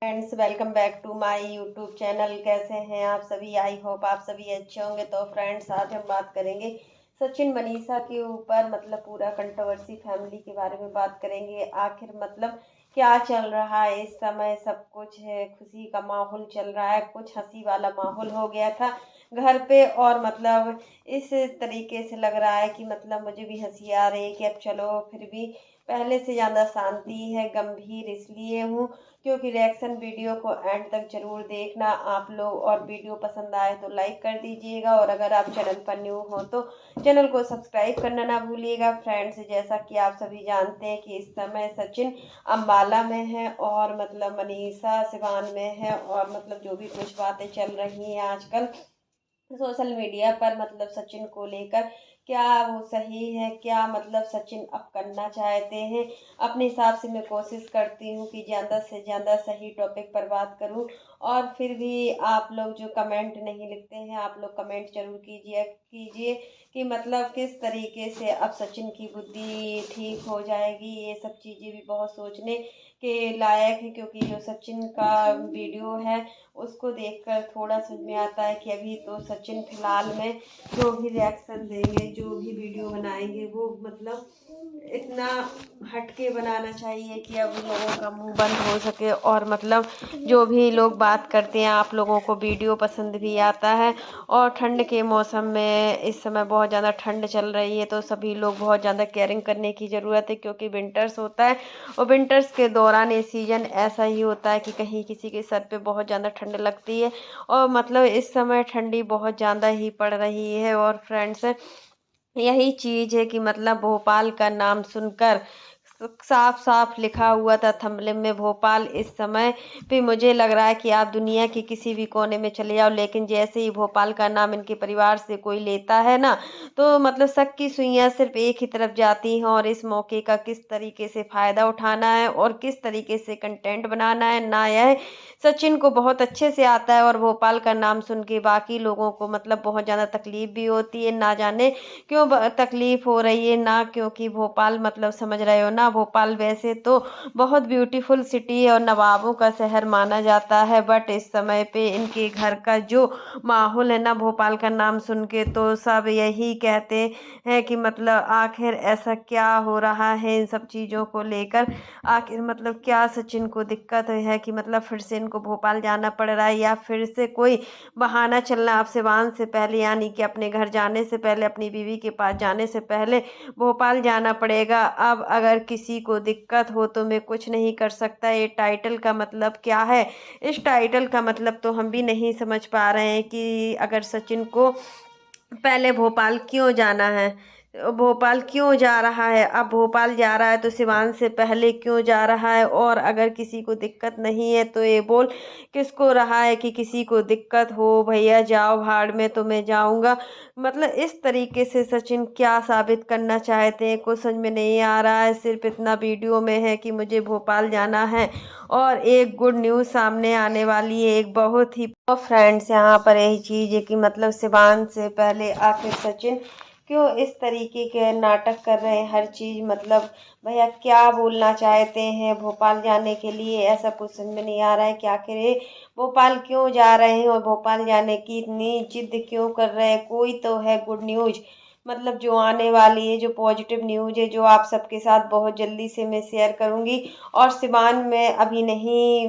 Friends, welcome back to my YouTube channel. कैसे हैं आप सभी? आई होप आप सभी अच्छे होंगे। तो फ्रेंड्स, आज हम बात करेंगे सचिन मनीषा के ऊपर। पूरा कंट्रोवर्सी फैमिली के बारे में बात करेंगे। आखिर क्या चल रहा है इस समय? सब कुछ है, खुशी का माहौल चल रहा है, कुछ हंसी वाला माहौल हो गया था घर पे। और इस तरीके से लग रहा है कि मुझे भी हंसी आ रही है कि अब चलो फिर भी पहले से ज़्यादा शांति है। गंभीर इसलिए हूँ क्योंकि रिएक्शन वीडियो को एंड तक जरूर देखना आप लोग, और वीडियो पसंद आए तो लाइक कर दीजिएगा, और अगर आप चैनल पर न्यू हो तो चैनल को सब्सक्राइब करना ना भूलिएगा। फ्रेंड्स, जैसा कि आप सभी जानते हैं कि इस समय सचिन अम्बाला में है और मनीषा सिवान में है। और जो भी कुछ बातें चल रही हैं आजकल सोशल मीडिया पर सचिन को लेकर, क्या वो सही है, क्या सचिन अब करना चाहते हैं। अपने हिसाब से मैं कोशिश करती हूँ कि ज़्यादा से ज़्यादा सही टॉपिक पर बात करूँ। और फिर भी आप लोग जो कमेंट नहीं लिखते हैं, आप लोग कमेंट जरूर कीजिए कीजिए कि किस तरीके से अब सचिन की बुद्धि ठीक हो जाएगी। ये सब चीज़ें भी बहुत सोचने के लायक है, क्योंकि जो सचिन का वीडियो है उसको देखकर थोड़ा समझ में आता है कि अभी तो सचिन फिलहाल में जो भी रिएक्शन देंगे, जो भी वीडियो बनाएंगे, वो इतना हटके बनाना चाहिए कि अब लोगों का मुंह बंद हो सके। और जो भी लोग बात करते हैं, आप लोगों को वीडियो पसंद भी आता है। और ठंड के मौसम में इस समय बहुत ज़्यादा ठंड चल रही है, तो सभी लोग बहुत ज़्यादा केयरिंग करने की ज़रूरत है, क्योंकि विंटर्स होता है। और विंटर्स के दौरान ये सीजन ऐसा ही होता है कि कहीं किसी के सर पे बहुत ज़्यादा ठंड लगती है। और इस समय ठंडी बहुत ज़्यादा ही पड़ रही है। और फ्रेंड्स, यही चीज़ है कि भोपाल का नाम सुनकर साफ साफ लिखा हुआ था थंबनेल में भोपाल। इस समय पे मुझे लग रहा है कि आप दुनिया के किसी भी कोने में चले जाओ, लेकिन जैसे ही भोपाल का नाम इनके परिवार से कोई लेता है ना, तो शक की सुइयां सिर्फ एक ही तरफ जाती हैं। और इस मौके का किस तरीके से फायदा उठाना है और किस तरीके से कंटेंट बनाना है ना, यह सचिन को बहुत अच्छे से आता है। और भोपाल का नाम सुन के बाकी लोगों को बहुत ज़्यादा तकलीफ भी होती है। ना जाने क्यों तकलीफ हो रही है ना, क्योंकि भोपाल समझ रहे हो ना, भोपाल वैसे तो बहुत ब्यूटीफुल सिटी है और नवाबों का शहर माना जाता है। बट इस समय पे इनके घर का जो माहौल है ना, भोपाल का नाम सुन के तो सब यही कहते हैं कि आखिर ऐसा क्या हो रहा है इन सब चीज़ों को लेकर। आखिर क्या सचिन को दिक्कत है कि फिर से इनको भोपाल जाना पड़ रहा है, या फिर से कोई बहाना चलना आप सिवान से पहले, यानी कि अपने घर जाने से पहले, अपनी बीवी के पास जाने से पहले भोपाल जाना पड़ेगा। अब अगर किसी को दिक्कत हो तो मैं कुछ नहीं कर सकता। ये टाइटल का मतलब क्या है? इस टाइटल का मतलब तो हम भी नहीं समझ पा रहे हैं कि अगर सचिन को पहले भोपाल क्यों जाना है, भोपाल क्यों जा रहा है, अब भोपाल जा रहा है तो सिवान से पहले क्यों जा रहा है। और अगर किसी को दिक्कत नहीं है तो ये बोल किसको रहा है कि किसी को दिक्कत हो, भैया जाओ भाड़ में तो मैं जाऊंगा। इस तरीके से सचिन क्या साबित करना चाहते हैं कुछ समझ में नहीं आ रहा है। सिर्फ इतना वीडियो में है कि मुझे भोपाल जाना है। और एक गुड न्यूज़ सामने आने वाली है, एक बहुत ही। तो फ्रेंड्स, यहाँ पर यही चीज़ है कि सिवान से पहले आखिर सचिन क्यों इस तरीके के नाटक कर रहे हैं। हर चीज़ भैया क्या बोलना चाहते हैं भोपाल जाने के लिए, ऐसा कुछ समझ में नहीं आ रहा है कि आखिर ये भोपाल क्यों जा रहे हैं और भोपाल जाने की इतनी जिद क्यों कर रहे हैं। कोई तो है गुड न्यूज़ जो आने वाली है, जो पॉजिटिव न्यूज़ है, जो आप सबके साथ बहुत जल्दी से मैं शेयर करूँगी। और सिवान में अभी नहीं,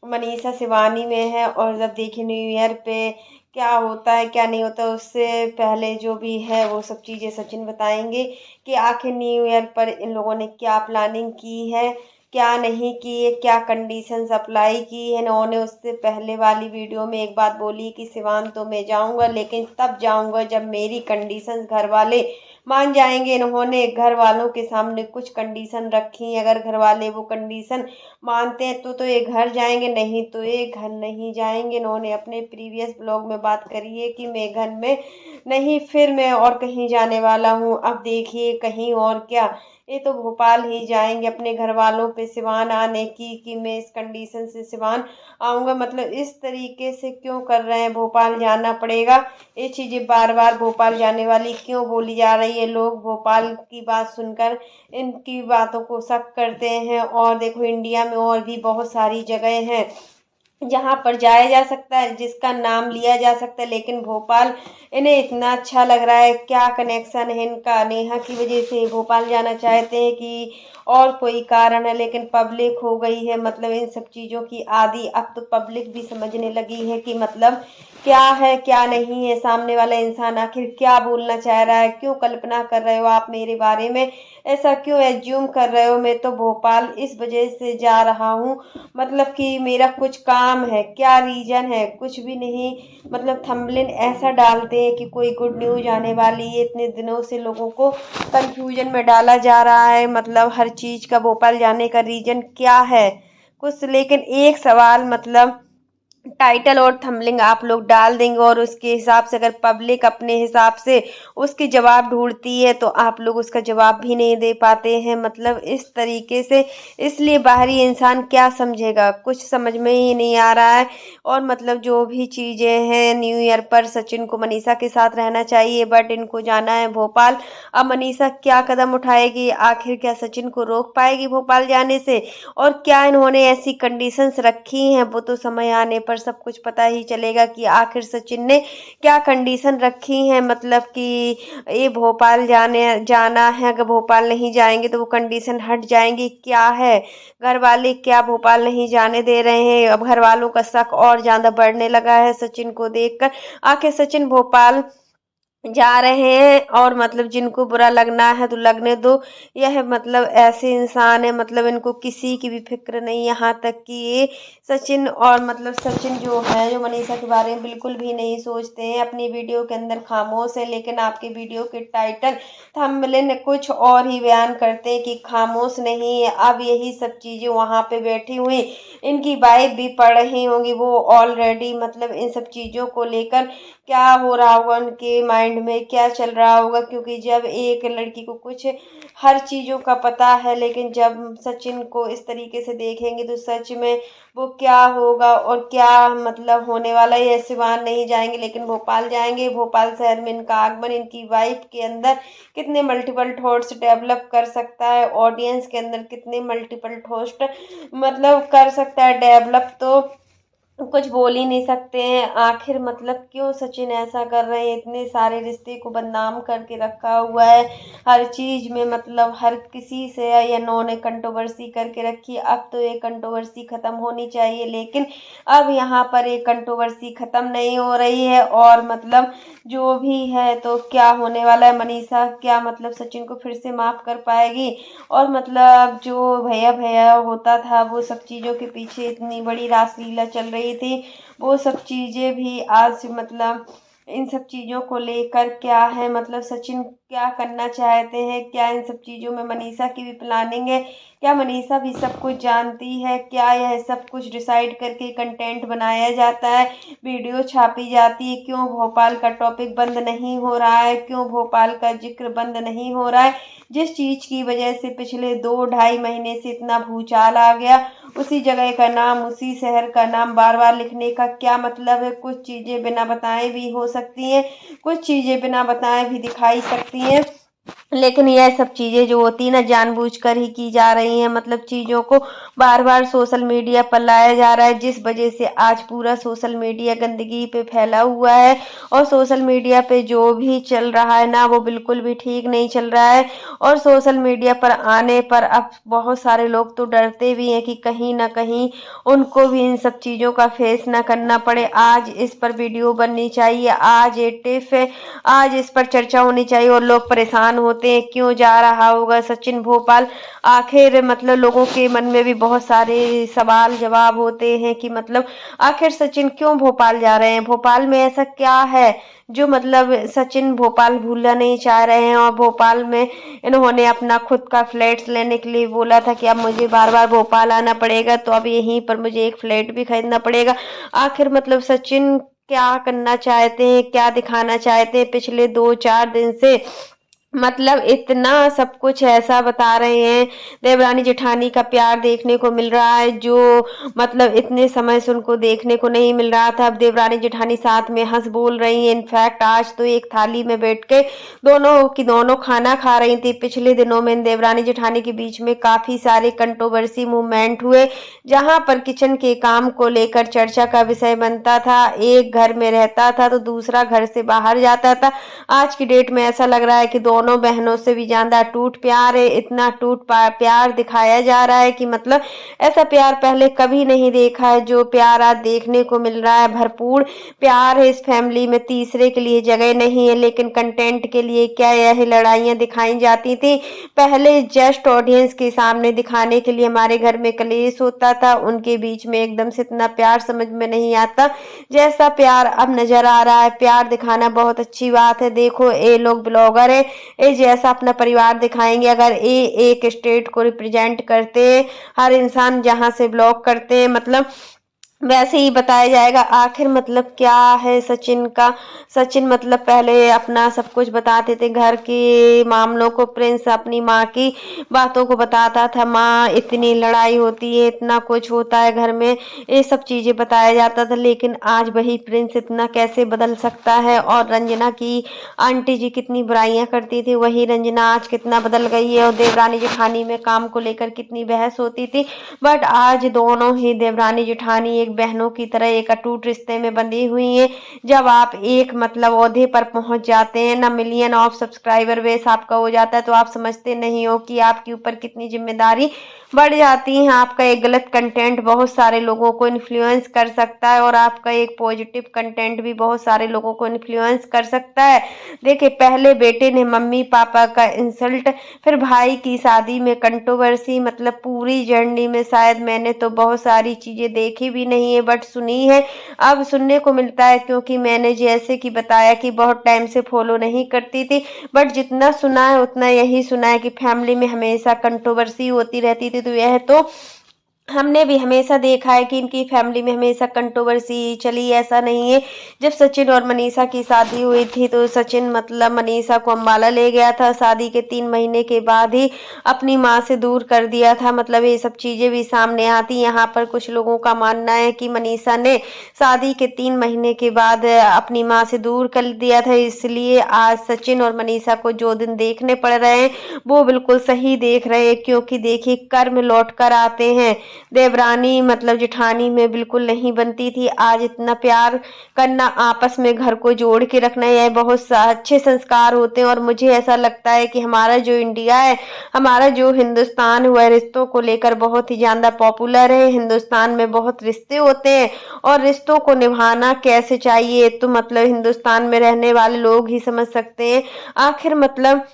मनीषा शिवानी में है। और जब देखिए न्यू ईयर पे क्या होता है क्या नहीं होता, उससे पहले जो भी है वो सब चीज़ें सचिन बताएंगे कि आखिर न्यू ईयर पर इन लोगों ने क्या प्लानिंग की है, क्या नहीं की है, क्या कंडीशंस अप्लाई की है इन्होंने। उससे पहले वाली वीडियो में एक बात बोली कि सिवान तो मैं जाऊंगा, लेकिन तब जाऊंगा जब मेरी कंडीशंस घर वाले मान जाएंगे। इन्होंने घर वालों के सामने कुछ कंडीशन रखी, अगर घर वाले वो कंडीशन मानते हैं तो ये घर जाएंगे, नहीं तो ये घर नहीं जाएंगे। इन्होंने अपने प्रीवियस ब्लॉग में बात करी है कि मैं घर में नहीं, फिर मैं और कहीं जाने वाला हूँ। अब देखिए कहीं और क्या, ये तो भोपाल ही जाएंगे अपने घर वालों पे सिवान आने की, कि मैं इस कंडीशन से सिवान आऊँगा। मतलब इस तरीके से क्यों कर रहे हैं, भोपाल जाना पड़ेगा। ये चीज़ें बार बार भोपाल जाने वाली क्यों बोली जा रही है। लोग भोपाल की बात सुनकर इनकी बातों को शक करते हैं। और देखो इंडिया में और भी बहुत सारी जगह हैं जहाँ पर जाया जा सकता है, जिसका नाम लिया जा सकता है, लेकिन भोपाल इन्हें इतना अच्छा लग रहा है। क्या कनेक्शन है इनका नेहा की वजह से भोपाल जाना चाहते हैं कि और कोई कारण है। लेकिन पब्लिक हो गई है मतलब इन सब चीज़ों की आदी। अब तो पब्लिक भी समझने लगी है कि मतलब क्या है क्या नहीं है, सामने वाला इंसान आखिर क्या बोलना चाह रहा है। क्यों कल्पना कर रहे हो आप मेरे बारे में, ऐसा क्यों एज्यूम कर रहे हो। मैं तो भोपाल इस वजह से जा रहा हूँ मतलब कि मेरा कुछ काम है। क्या रीजन है, कुछ भी नहीं। मतलब थंबनेल ऐसा डालते हैं कि कोई गुड न्यूज आने वाली है। इतने दिनों से लोगों को कंफ्यूजन में डाला जा रहा है मतलब हर चीज का। भोपाल जाने का रीजन क्या है कुछ, लेकिन एक सवाल मतलब टाइटल और थंबनेल आप लोग डाल देंगे और उसके हिसाब से अगर पब्लिक अपने हिसाब से उसकी जवाब ढूंढती है तो आप लोग उसका जवाब भी नहीं दे पाते हैं मतलब इस तरीके से। इसलिए बाहरी इंसान क्या समझेगा, कुछ समझ में ही नहीं आ रहा है। और मतलब जो भी चीज़ें हैं, न्यू ईयर पर सचिन को मनीषा के साथ रहना चाहिए बट इनको जाना है भोपाल। अब मनीषा क्या कदम उठाएगी, आखिर क्या सचिन को रोक पाएगी भोपाल जाने से, और क्या इन्होंने ऐसी कंडीशंस रखी हैं, वो तो समय आने पर सब कुछ पता ही चलेगा कि आखिर सचिन ने क्या कंडीशन रखी है। मतलब कि ये भोपाल जाना है, अगर भोपाल नहीं जाएंगे तो वो कंडीशन हट जाएंगी। क्या है, घर वाले क्या भोपाल नहीं जाने दे रहे हैं। अब घर वालों का शक और ज़्यादा बढ़ने लगा है सचिन को देखकर। आखिर सचिन भोपाल जा रहे हैं और मतलब जिनको बुरा लगना है तो लगने दो। यह मतलब ऐसे इंसान है मतलब इनको किसी की भी फिक्र नहीं, यहाँ तक कि ये सचिन और मतलब सचिन जो है जो मनीषा के बारे में बिल्कुल भी नहीं सोचते हैं। अपनी वीडियो के अंदर खामोश है लेकिन आपके वीडियो के टाइटल थंबनेल कुछ और ही बयान करते हैं कि खामोश नहीं है। अब यही सब चीज़ें वहाँ पे बैठी हुई इनकी वाइफ भी पढ़ रही होंगी, वो ऑलरेडी मतलब इन सब चीज़ों को लेकर क्या हो रहा होगा उनके माइंड में, क्या चल रहा होगा। क्योंकि जब एक लड़की को कुछ हर चीज़ों का पता है, लेकिन जब सचिन को इस तरीके से देखेंगे तो सच में वो क्या होगा और क्या मतलब होने वाला है। ये सिवान नहीं जाएंगे लेकिन भोपाल जाएंगे। भोपाल शहर में इनका आगमन इनकी वाइफ के अंदर कितने मल्टीपल थॉट्स डेवलप कर सकता है, ऑडियंस के अंदर कितने मल्टीपल थॉट्स मतलब कर सकता है डेवलप, तो कुछ बोल ही नहीं सकते हैं। आखिर मतलब क्यों सचिन ऐसा कर रहे हैं, इतने सारे रिश्ते को बदनाम करके रखा हुआ है हर चीज में। मतलब हर किसी से या इन्होंने कंट्रोवर्सी करके रखी है। अब तो ये कंट्रोवर्सी खत्म होनी चाहिए लेकिन अब यहाँ पर ये कंट्रोवर्सी खत्म नहीं हो रही है। और मतलब जो भी है तो क्या होने वाला है, मनीषा क्या मतलब सचिन को फिर से माफ कर पाएगी। और मतलब जो भैया भैया होता था वो सब चीज़ों के पीछे इतनी बड़ी रासलीला चल रही थी, वो सब चीज़ें भी आज मतलब इन सब चीज़ों को लेकर क्या है मतलब सचिन क्या करना चाहते हैं, क्या इन सब चीज़ों में मनीषा की भी प्लानिंग है, क्या मनीषा भी सब कुछ जानती है, क्या यह सब कुछ डिसाइड करके कंटेंट बनाया जाता है, वीडियो छापी जाती है। क्यों भोपाल का टॉपिक बंद नहीं हो रहा है, क्यों भोपाल का जिक्र बंद नहीं हो रहा है। जिस चीज़ की वजह से पिछले 2-2.5 महीने से इतना भूचाल आ गया, उसी जगह का नाम उसी शहर का नाम बार बार लिखने का क्या मतलब है। कुछ चीज़ें बिना बताए भी हो सकती हैं, कुछ चीज़ें बिना बताए भी दिखाई सकती हैं, लेकिन यह सब चीज़ें जो होती है ना जानबूझकर ही की जा रही हैं। मतलब चीज़ों को बार बार सोशल मीडिया पर लाया जा रहा है, जिस वजह से आज पूरा सोशल मीडिया गंदगी पे फैला हुआ है। और सोशल मीडिया पे जो भी चल रहा है ना वो बिल्कुल भी ठीक नहीं चल रहा है। और सोशल मीडिया पर आने पर अब बहुत सारे लोग तो डरते भी हैं कि कहीं ना कहीं उनको भी इन सब चीज़ों का फेस ना करना पड़े। आज इस पर वीडियो बननी चाहिए, आज ये टिप है, आज इस पर चर्चा होनी चाहिए। और लोग परेशान होते हैं क्यों जा रहा होगा सचिन भोपाल। आखिर मतलब लोगों के मन में भी बहुत सारे सवाल जवाब होते हैं कि मतलब आखिर सचिन क्यों भोपाल जा रहे हैं, भोपाल में ऐसा क्या है जो मतलब सचिन भोपाल भूलना नहीं चाह रहे हैं। और भोपाल में इन्होंने अपना खुद का फ्लैट लेने के लिए बोला था कि अब मुझे बार बार भोपाल आना पड़ेगा तो अब यहीं पर मुझे एक फ्लैट भी खरीदना पड़ेगा। आखिर मतलब सचिन क्या करना चाहते हैं, क्या दिखाना चाहते हैं पिछले 2-4 दिन से मतलब इतना सब कुछ ऐसा बता रहे हैं, देवरानी जेठानी का प्यार देखने को मिल रहा है जो मतलब इतने समय से उनको देखने को नहीं मिल रहा था। अब देवरानी जेठानी साथ में हंस बोल रही हैं। इनफैक्ट आज तो एक थाली में बैठ के दोनों की दोनों खाना खा रही थी। पिछले दिनों में देवरानी जेठानी के बीच में काफी सारे कंट्रोवर्सी मूवमेंट हुए, जहां पर किचन के काम को लेकर चर्चा का विषय बनता था। एक घर में रहता था तो दूसरा घर से बाहर जाता था। आज की डेट में ऐसा लग रहा है कि दोनों बहनों से भी ज्यादा टूट प्यार है। इतना प्यार दिखाया जा रहा है कि मतलब ऐसा प्यार पहले कभी नहीं देखा है जो प्यार आज देखने को मिल रहा है। भरपूर प्यार है इस फैमिली में, तीसरे के लिए जगह नहीं है। लेकिन कंटेंट के लिए क्या यह लड़ाइयां दिखाई जाती थी? पहले जस्ट ऑडियंस के सामने दिखाने के लिए हमारे घर में कलेश होता था, उनके बीच में एकदम से इतना प्यार समझ में नहीं आता जैसा प्यार अब नजर आ रहा है। प्यार दिखाना बहुत अच्छी बात है। देखो ये लोग ब्लॉगर है, ये जैसा अपना परिवार दिखाएंगे। अगर ये एक स्टेट को रिप्रेजेंट करते हैं, हर इंसान जहां से ब्लॉग करते हैं मतलब वैसे ही बताया जाएगा। आखिर मतलब क्या है सचिन का? सचिन मतलब पहले अपना सब कुछ बताते थे, घर के मामलों को। प्रिंस अपनी माँ की बातों को बताता था, माँ इतनी लड़ाई होती है, इतना कुछ होता है घर में, ये सब चीजें बताया जाता था। लेकिन आज वही प्रिंस इतना कैसे बदल सकता है? और रंजना की आंटी जी कितनी बुराइयां करती थी, वही रंजना आज कितना बदल गई है। और देवरानी जेठानी में काम को लेकर कितनी बहस होती थी, बट आज दोनों ही देवरानी जेठानी एक बहनों की तरह एक अटूट रिश्ते में बंधी हुई हैं। जब आप एक मतलब ओहदे पर पहुंच जाते हैं ना, मिलियन ऑफ सब्सक्राइबर बेस आपका हो जाता है, तो आप समझते नहीं हो कि आपके ऊपर कितनी जिम्मेदारी बढ़ जाती है। आपका एक गलत कंटेंट बहुत सारे लोगों को इन्फ्लुएंस कर सकता है, और आपका एक पॉजिटिव कंटेंट भी बहुत सारे लोगों को इन्फ्लुएंस कर सकता है। देखिए, पहले बेटे ने मम्मी पापा का इंसल्ट, फिर भाई की शादी में कंट्रोवर्सी, मतलब पूरी जर्नी में शायद मैंने तो बहुत सारी चीजें देखी भी नहीं है, बट सुनी है। अब सुनने को मिलता है, क्योंकि मैंने जैसे कि बताया कि बहुत टाइम से फॉलो नहीं करती थी, बट जितना सुना है उतना यही सुना है कि फैमिली में हमेशा कंट्रोवर्सी होती रहती थी। तो यह तो हमने भी हमेशा देखा है कि इनकी फैमिली में हमेशा कंट्रोवर्सी चली। ऐसा नहीं है, जब सचिन और मनीषा की शादी हुई थी तो सचिन मतलब मनीषा को अम्बाला ले गया था, शादी के 3 महीने के बाद ही अपनी माँ से दूर कर दिया था। मतलब ये सब चीजें भी सामने आती। यहाँ पर कुछ लोगों का मानना है कि मनीषा ने शादी के 3 महीने के बाद अपनी माँ से दूर कर दिया था, इसलिए आज सचिन और मनीषा को जो दिन देखने पड़ रहे हैं वो बिल्कुल सही देख रहे हैं। क्योंकि देखिए, कर्म लौट कर आते हैं। देवरानी मतलब जेठानी में बिल्कुल नहीं बनती थी, आज इतना प्यार करना, आपस में घर को जोड़ के रखना, यह बहुत अच्छे संस्कार होते हैं। और मुझे ऐसा लगता है कि हमारा जो इंडिया है, हमारा जो हिंदुस्तान हुआ, रिश्तों को लेकर बहुत ही ज्यादा पॉपुलर है। हिंदुस्तान में बहुत रिश्ते होते हैं, और रिश्तों को निभाना कैसे चाहिए तो मतलब हिंदुस्तान में रहने वाले लोग ही समझ सकते हैं। आखिर मतलब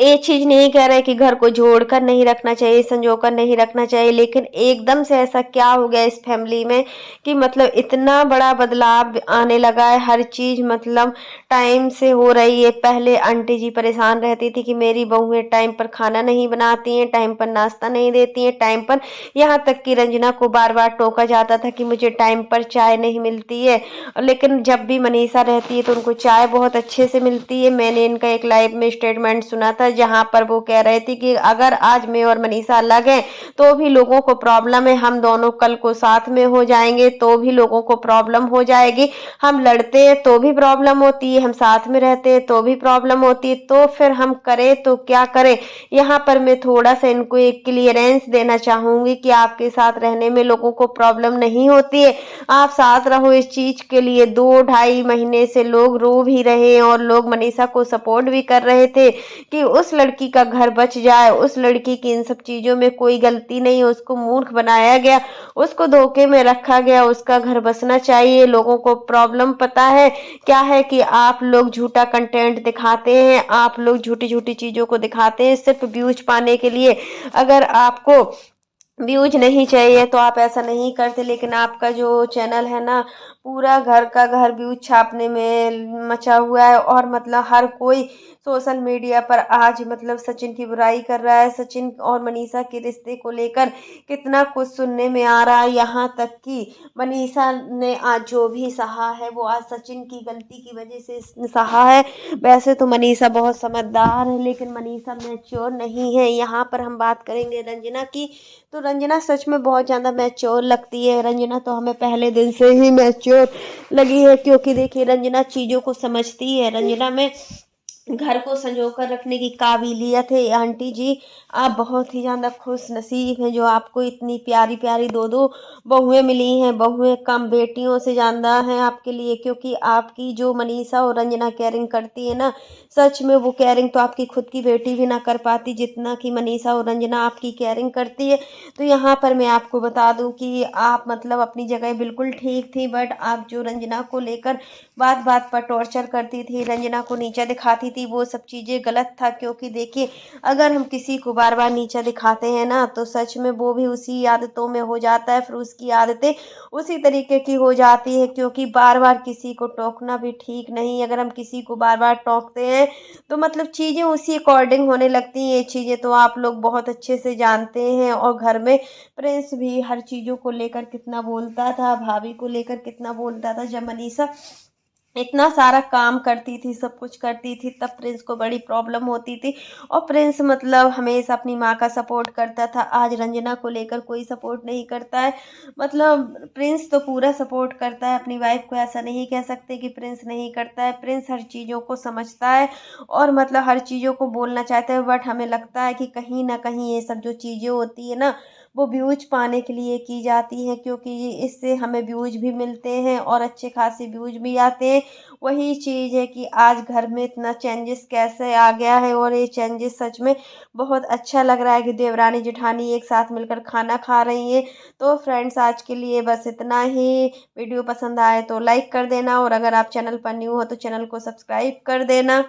ये चीज नहीं कह रहे कि घर को जोड़कर नहीं रखना चाहिए, संजोकर नहीं रखना चाहिए, लेकिन एकदम से ऐसा क्या हो गया इस फैमिली में कि मतलब इतना बड़ा बदलाव आने लगा है। हर चीज मतलब टाइम से हो रही है। पहले आंटी जी परेशान रहती थी कि मेरी बहुएं टाइम पर खाना नहीं बनाती हैं, टाइम पर नाश्ता नहीं देती हैं, टाइम पर, यहाँ तक कि रंजना को बार बार टोका जाता था कि मुझे टाइम पर चाय नहीं मिलती है। लेकिन जब भी मनीषा रहती है तो उनको चाय बहुत अच्छे से मिलती है। मैंने इनका एक लाइव में स्टेटमेंट सुना था, जहां पर वो कह रहे थे कि अगर आज मैं और मनीषा अलग हैं तो भी लोगों को प्रॉब्लम है, हम दोनों कल को साथ में हो जाएंगे तो भी लोगों को प्रॉब्लम हो जाएगी। हम लड़ते हैं तो भी प्रॉब्लम होती है, हम साथ में रहते हैं तो भी प्रॉब्लम होती है, तो फिर हम करें तो क्या करें? यहाँ पर मैं थोड़ा सा इनको एक क्लियरेंस देना चाहूंगी कि आपके साथ रहने में लोगों को प्रॉब्लम नहीं होती है, आप साथ रहो। इस चीज के लिए 2-2.5 महीने से लोग रो भी रहे हैं, और लोग मनीषा को सपोर्ट भी कर रहे थे कि उस लड़की का घर बच जाए। उस लड़की की इन सब चीजों में कोई गलती नहीं है, उसको मूर्ख बनाया गया, उसको धोखे में रखा गया, उसका घर बसना चाहिए। लोगों को प्रॉब्लम पता है क्या है कि आप लोग झूठा कंटेंट दिखाते हैं, आप लोग झूठी झूठी चीजों को दिखाते हैं सिर्फ व्यूज पाने के लिए। अगर आपको व्यूज नहीं चाहिए तो आप ऐसा नहीं करते, लेकिन आपका जो चैनल है ना, पूरा घर का घर व्यूज छापने में मचा हुआ है, और मतलब हर कोई सोशल मीडिया पर आज मतलब सचिन की बुराई कर रहा है। सचिन और मनीषा के रिश्ते को लेकर कितना कुछ सुनने में आ रहा है, यहाँ तक कि मनीषा ने आज जो भी सहा है वो आज सचिन की गलती की वजह से इसने सहा है। वैसे तो मनीषा बहुत समझदार है, लेकिन मनीषा मैच्योर नहीं है। यहाँ पर हम बात करेंगे रंजना की, तो रंजना सच में बहुत ज़्यादा मैच्योर लगती है। रंजना तो हमें पहले दिन से ही मैच्योर लगी है, क्योंकि देखिए रंजना चीज़ों को समझती है। रंजना में घर को संजो कर रखने की काबिलियत है। आंटी जी, आप बहुत ही ज़्यादा खुश नसीब हैं जो आपको इतनी प्यारी प्यारी दो दो बहुएं मिली हैं। बहुएं कम बेटियों से ज़्यादा हैं आपके लिए, क्योंकि आपकी जो मनीषा और रंजना केयरिंग करती है ना, सच में वो केयरिंग तो आपकी खुद की बेटी भी ना कर पाती जितना कि मनीषा और रंजना आपकी केयरिंग करती है। तो यहाँ पर मैं आपको बता दूं कि आप मतलब अपनी जगह बिल्कुल ठीक थी, बट आप जो रंजना को लेकर बात बात पर टॉर्चर करती थी, रंजना को नीचा दिखाती थी, वो सब चीज़ें गलत था। क्योंकि देखिए अगर हम किसी को बार बार नीचा दिखाते हैं ना, तो सच में वो भी उसी आदतों में हो जाता है, फिर उसकी आदतें उसी तरीके की हो जाती है। क्योंकि बार बार किसी को टोकना भी ठीक नहीं। अगर हम किसी को बार बार टोकते हैं तो मतलब चीज़ें उसी अकॉर्डिंग होने लगती हैं। ये चीज़ें तो आप लोग बहुत अच्छे से जानते हैं। और घर में प्रिंस भी हर चीज़ों को लेकर कितना बोलता था, भाभी को लेकर कितना बोलता था। जब मनीषा इतना सारा काम करती थी, सब कुछ करती थी, तब प्रिंस को बड़ी प्रॉब्लम होती थी। और प्रिंस मतलब हमेशा अपनी माँ का सपोर्ट करता था। आज रंजना को लेकर कोई सपोर्ट नहीं करता है। मतलब प्रिंस तो पूरा सपोर्ट करता है अपनी वाइफ को। ऐसा नहीं कह सकते कि प्रिंस नहीं करता है। प्रिंस हर चीज़ों को समझता है और मतलब हर चीज़ों को बोलना चाहता है। बट हमें लगता है कि कहीं ना कहीं ये सब जो चीज़ें होती है ना, वो व्यूज पाने के लिए की जाती है। क्योंकि इससे हमें व्यूज भी मिलते हैं और अच्छे खासे व्यूज भी आते हैं। वही चीज़ है कि आज घर में इतना चेंजेस कैसे आ गया है। और ये चेंजेस सच में बहुत अच्छा लग रहा है कि देवरानी जेठानी एक साथ मिलकर खाना खा रही हैं। तो फ्रेंड्स, आज के लिए बस इतना ही। वीडियो पसंद आए तो लाइक कर देना, और अगर आप चैनल पर न्यू हो तो चैनल को सब्सक्राइब कर देना।